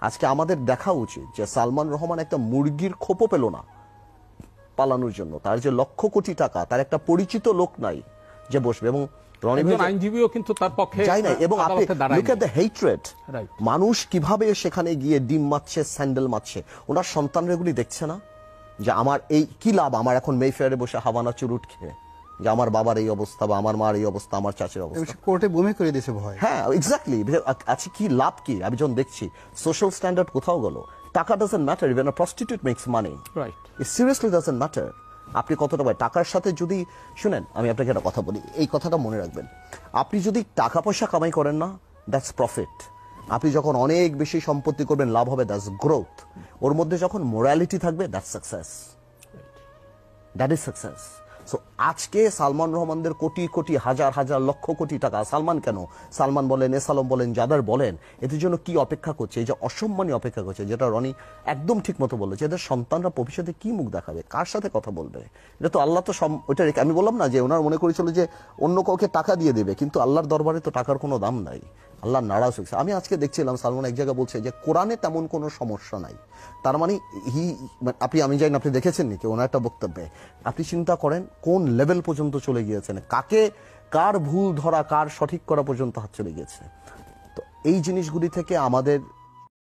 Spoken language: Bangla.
আজকে আমাদের দেখা উচিত যে সালমান রহমান একটা মুরগির খোপও পেল না পালানোর জন্য। তার যে লক্ষ কোটি টাকা, তার একটা পরিচিত লোক নাই যে বসবে। এবং আইনজীবীও কিন্তু তার পক্ষে যাই নাই। এবং আপনি লুক এট দ্য হেট্রেড, মানুষ কিভাবে সেখানে গিয়ে ডিম মারছে, স্যান্ডেল মারছে। ওনার সন্তানরা এগুলি দেখছে না যে আমার এই কি লাভ, আমার এখন মেফেয়ারে বসে হাওয়ানা চুরুট খেয়ে, যে আমার বাবার এই অবস্থা বা আমার মার এই অবস্থা, আমার চাচের অবস্থা, কোর্টে বমি করে দিয়েছে ভয়। হ্যাঁ এক্স্যাক্টলি। আছে কি লাভ কি? আমি যখন দেখছি সোশ্যাল স্ট্যান্ডার্ড কোথাও গেল, টাকা doesn't matter, even a prostitute makes money, right, it seriously doesn't matter আপনি কতটা পাই। টাকার সাথে যদি শুনেন, আমি আপনাকে একটা কথা বলি, এই কথাটা মনে রাখবেন, আপনি যদি টাকা পয়সা কামাই করেন না, দ্যাটস প্রফিট। আপনি যখন অনেক বেশি সম্পত্তি করবেন, লাভ হবে, দ্যাটস গ্রোথ। ওর মধ্যে যখন মোরালিটি থাকবে, that's success, that is success. So আজকে সালমান রহমানদের কোটি কোটি হাজার হাজার লক্ষ কোটি টাকা, সালমান কেন, সালমান বলেন, এসালম বলেন, যাদের বলেন, এদের জন্য কি অপেক্ষা করছে? এই যে অসম্মানী অপেক্ষা করছে, যেটা রনি একদম ঠিক মতো বলেছে, এদের সন্তানরা ভবিষ্যতে কি মুখ দেখাবে, কার সাথে কথা বলবে? এটা তো আল্লাহ তো ওইটা আমি বললাম না যে ওনার মনে করেছিল যে অন্য কাউকে টাকা দিয়ে দেবে, কিন্তু আল্লাহর দরবারে তো টাকার কোনো দাম নাই, আল্লাহ নারাজ হয়েছে। আমি আজকে দেখছিলাম সালমান এক জায়গায় বলছে যে কোরআনে তেমন কোনো সমস্যা নাই। তার মানে আমি জানি আপনি দেখেছেন নাকি ওনার একটা বক্তব্যে, আপনি চিন্তা করেন কোন লেভেল পর্যন্ত চলে গিয়েছেন, কার ভুল ধরা, কার সঠিক করা পর্যন্ত হাত চলে গিয়েছে। তো এই জিনিসগুলি থেকে আমাদের